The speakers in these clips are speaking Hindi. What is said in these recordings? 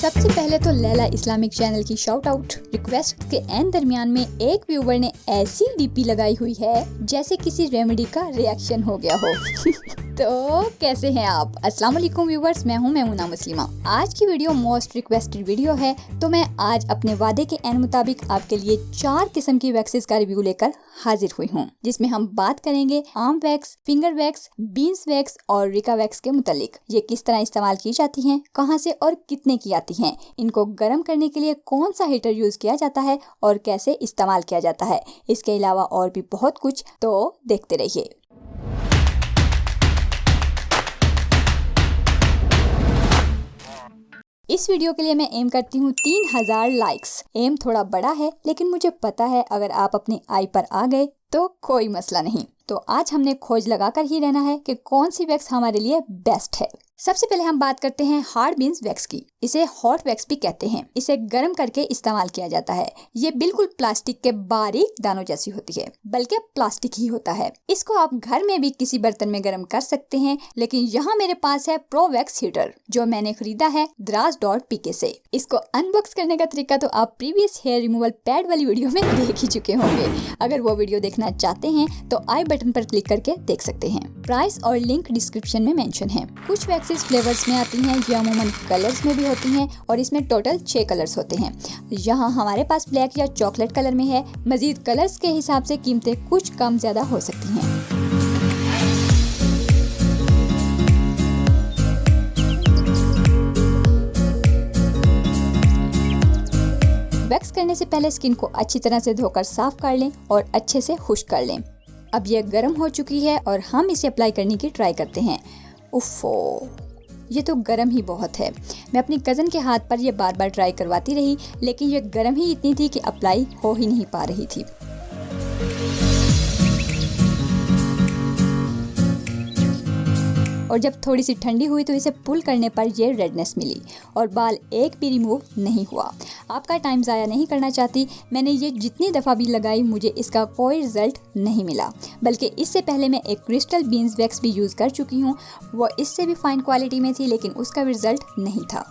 सबसे पहले तो लैला इस्लामिक चैनल की शाउट आउट। रिक्वेस्ट के एंड दरमियान में एक व्यूवर ने ऐसी डीपी लगाई हुई है जैसे किसी रेमेडी का रिएक्शन हो गया हो। तो कैसे हैं आप? अस्सलाम वालेकुम व्यूवर्स, मैं हूं मेमुना मुस्लिमा। आज की वीडियो मोस्ट रिक्वेस्टेड वीडियो है, तो मैं आज अपने वादे के एंड मुताबिक आपके लिए 4 किस्म की वैक्सेस का रिव्यू लेकर हाजिर हुई हूं, जिसमें हम बात करेंगे arm wax, finger wax, beans wax और रिका वैक्स के मुतालिक। ये किस तरह इस्तेमाल की जाती हैं, कहां से और कितने की आती हैं, इनको गर्म करने के लिए कौन सा हीटर यूज किया जाता है और कैसे इस्तेमाल किया जाता है। इसके अलावा और भी बहुत कुछ, तो देखते रहिए। इस वीडियो के लिए मैं एम करती हूँ 3000 लाइक्स। एम थोड़ा बड़ा है, लेकिन मुझे पता है अगर आप अपनी आई पर आ गए तो कोई मसला नहीं। तो आज हमने खोज लगाकर ही रहना है कि कौन सी वैक्स हमारे लिए बेस्ट है। सबसे पहले हम बात करते हैं हार्ड बीन्स वैक्स की। इसे हॉट वैक्स भी कहते हैं। इसे गर्म करके इस्तेमाल किया जाता है। ये बिल्कुल प्लास्टिक के बारीक दानों जैसी होती है, बल्कि प्लास्टिक ही होता है। इसको आप घर में भी किसी बर्तन में गर्म कर सकते हैं, लेकिन यहाँ मेरे पास है प्रो वैक्स हीटर जो मैंने खरीदा है Draz.pk से। इसको अनबॉक्स करने का तरीका तो आप प्रीवियस हेयर रिमूवल पैड वाली वीडियो में देख ही चुके होंगे। अगर वो वीडियो देखना चाहते हैं तो आई बटन पर क्लिक करके देख सकते हैं। प्राइस और लिंक डिस्क्रिप्शन में मेंशन है। कुछ वैक्सेस फ्लेवर्स में आती हैं, ये अमूमन कलर्स में भी होती हैं और इसमें टोटल 6 कलर्स होते हैं। यहाँ हमारे पास ब्लैक या चॉकलेट कलर में है। मजीद कलर्स के हिसाब से कीमतें कुछ कम ज्यादा हो सकती हैं। वैक्स करने से पहले स्किन को अच्छी तरह से धोकर साफ कर लें और अच्छे से खुश्क कर लें। अब ये गर्म हो चुकी है और हम इसे अप्लाई करने की ट्राई करते हैं। उफ़ो, ये तो गर्म ही बहुत है। मैं अपनी कज़न के हाथ पर ये बार बार ट्राई करवाती रही, लेकिन ये गर्म ही इतनी थी कि अप्लाई हो ही नहीं पा रही थी। और जब थोड़ी सी ठंडी हुई तो इसे पुल करने पर ये रेडनेस मिली और बाल एक भी रिमूव नहीं हुआ। आपका टाइम ज़ाया नहीं करना चाहती। मैंने ये जितनी दफ़ा भी लगाई, मुझे इसका कोई रिजल्ट नहीं मिला। बल्कि इससे पहले मैं एक क्रिस्टल बीन्स वैक्स भी यूज़ कर चुकी हूँ। वो इससे भी फाइन क्वालिटी में थी, लेकिन उसका रिजल्ट नहीं था।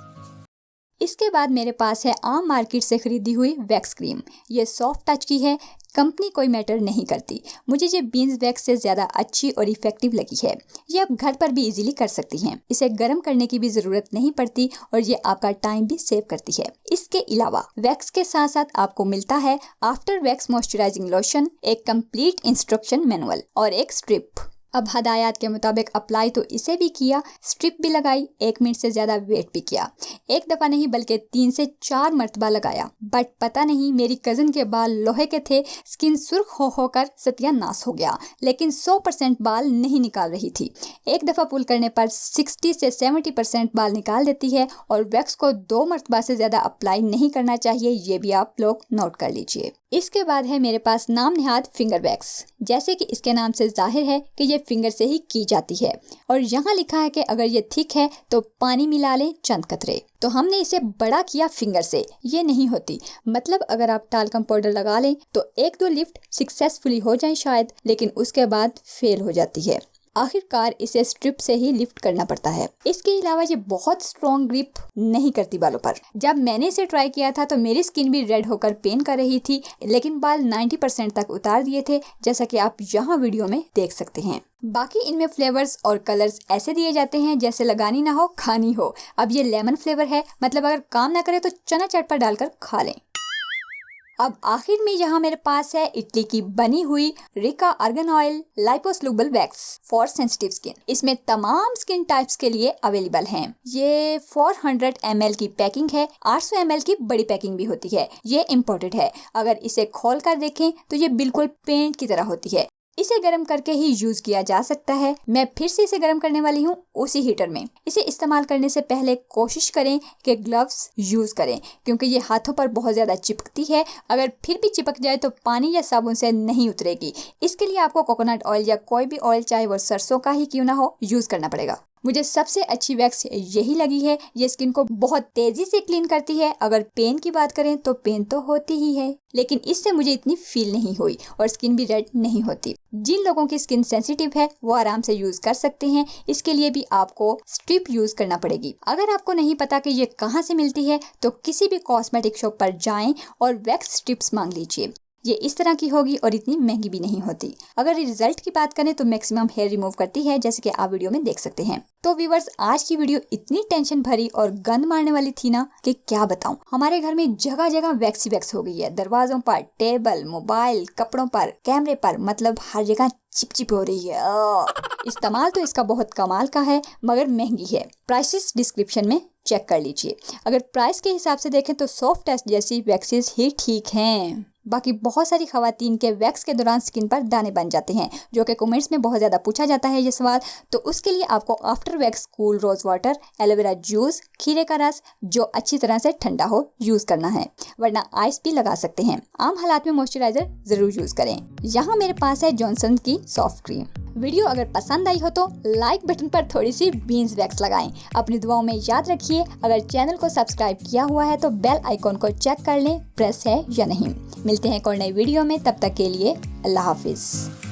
इसके बाद मेरे पास है आम मार्केट से खरीदी हुई वैक्स क्रीम। ये सॉफ्ट टच की है, कंपनी कोई मैटर नहीं करती। मुझे ये बीन्स वैक्स से ज़्यादा अच्छी और इफेक्टिव लगी है। ये आप घर पर भी इजीली कर सकती हैं। इसे गर्म करने की भी ज़रूरत नहीं पड़ती और ये आपका टाइम भी सेव करती है। इसके अलावा वैक्स के साथ साथ आपको मिलता है आफ्टर वैक्स मॉइस्चराइजिंग लोशन, एक कंप्लीट इंस्ट्रक्शन मैनुअल और एक स्ट्रिप। अब हदायत के मुताबिक अप्लाई तो इसे भी किया, स्ट्रिप भी लगाई, 1 मिनट से ज़्यादा वेट भी किया। एक दफ़ा नहीं बल्कि 3 से 4 मरतबा लगाया। बट पता नहीं मेरी कज़न के बाल लोहे के थे, स्किन सुर्ख होकर सत्यानाश हो गया, लेकिन 100% बाल नहीं निकाल रही थी। एक दफ़ा पुल करने पर 60 से 70% बाल निकाल देती है और वैक्स को 2 मरतबा से ज़्यादा अप्लाई नहीं करना चाहिए। ये भी आप लोग नोट कर लीजिए। इसके बाद है मेरे पास नाम निहाद फिंगर वैक्स। जैसे कि इसके नाम से जाहिर है कि ये फिंगर से ही की जाती है और यहाँ लिखा है कि अगर ये थिक है तो पानी मिला लें चंद कतरे। तो हमने इसे बड़ा किया फिंगर से। ये नहीं होती, मतलब अगर आप टाल्कम पाउडर लगा लें तो 1-2 लिफ्ट सक्सेसफुली हो जाए शायद, लेकिन उसके बाद फेल हो जाती है। आखिरकार इसे स्ट्रिप से ही लिफ्ट करना पड़ता है। इसके अलावा ये बहुत स्ट्रॉन्ग ग्रिप नहीं करती बालों पर। जब मैंने इसे ट्राई किया था तो मेरी स्किन भी रेड होकर पेन कर रही थी, लेकिन बाल 90% तक उतार दिए थे, जैसा कि आप यहाँ वीडियो में देख सकते हैं। बाकी इनमें फ्लेवर्स और कलर्स ऐसे दिए जाते हैं जैसे लगानी ना हो खानी हो। अब ये लेमन फ्लेवर है, मतलब अगर काम ना करे तो चना चट पर डालकर खा लें। अब आखिर में यहाँ मेरे पास है इटली की बनी हुई Rica argan oil liposoluble wax for sensitive skin. इसमें तमाम स्किन टाइप्स के लिए अवेलेबल हैं। ये 400 ml की पैकिंग है, 800 ml की बड़ी पैकिंग भी होती है। ये इम्पोर्टेड है। अगर इसे खोल कर देखें तो ये बिल्कुल पेंट की तरह होती है। इसे गर्म करके ही यूज किया जा सकता है। मैं फिर से इसे गर्म करने वाली हूँ उसी हीटर में। इसे इस्तेमाल करने से पहले कोशिश करें कि ग्लव्स यूज करें, क्योंकि ये हाथों पर बहुत ज्यादा चिपकती है। अगर फिर भी चिपक जाए तो पानी या साबुन से नहीं उतरेगी। इसके लिए आपको कोकोनट ऑयल या कोई भी ऑयल, चाहे वो सरसों का ही क्यों ना हो, यूज करना पड़ेगा। मुझे सबसे अच्छी वैक्स यही लगी है। ये स्किन को बहुत तेजी से क्लीन करती है। अगर पेन की बात करें तो पेन तो होती ही है, लेकिन इससे मुझे इतनी फील नहीं हुई और स्किन भी रेड नहीं होती। जिन लोगों की स्किन सेंसिटिव है वो आराम से यूज कर सकते हैं। इसके लिए भी आपको स्ट्रिप यूज करना पड़ेगी। अगर आपको नहीं पता कि ये कहाँ से मिलती है तो किसी भी कॉस्मेटिक शॉप पर जाएं और वैक्स स्ट्रिप्स मांग लीजिए। ये इस तरह की होगी और इतनी महंगी भी नहीं होती। अगर रिजल्ट की बात करें तो मैक्सिमम हेयर रिमूव करती है, जैसे कि आप वीडियो में देख सकते हैं। तो व्यूअर्स, आज की वीडियो इतनी टेंशन भरी और गंद मारने वाली थी ना कि क्या बताऊं। हमारे घर में जगह जगह वैक्स ही वैक्स हो गई है। दरवाजों पर, टेबल, मोबाइल, कपड़ों पर, कैमरे पर, मतलब हर जगह चिपचिप हो रही है। इस्तेमाल तो इसका बहुत कमाल का है, मगर महंगी है। प्राइसेस डिस्क्रिप्शन में चेक कर लीजिए। अगर प्राइस के हिसाब से देखें तो सॉफ्ट टच जैसी वैक्सेस ही ठीक हैं। बाकी बहुत सारी खवातीन के वैक्स के दौरान स्किन पर दाने बन जाते हैं, जो कि कमेंट्स में बहुत ज़्यादा पूछा जाता है ये सवाल। तो उसके लिए आपको after wax cool rose water, aloe vera juice, खीरे का रस जो अच्छी तरह से ठंडा हो यूज़ करना है, वरना आइस भी लगा सकते हैं। आम हालात में मॉइस्चराइजर ज़रूर यूज़ करें। यहाँ मेरे पास है जॉनसन की सॉफ्ट क्रीम। वीडियो अगर पसंद आई हो तो लाइक बटन पर थोड़ी सी बीन्स वैक्स लगाएं। अपनी दुआओं में याद रखिए। अगर चैनल को सब्सक्राइब किया हुआ है तो बेल आइकॉन को चेक कर लें प्रेस है या नहीं। मिलते हैं एक और नई वीडियो में, तब तक के लिए अल्लाह हाफिज।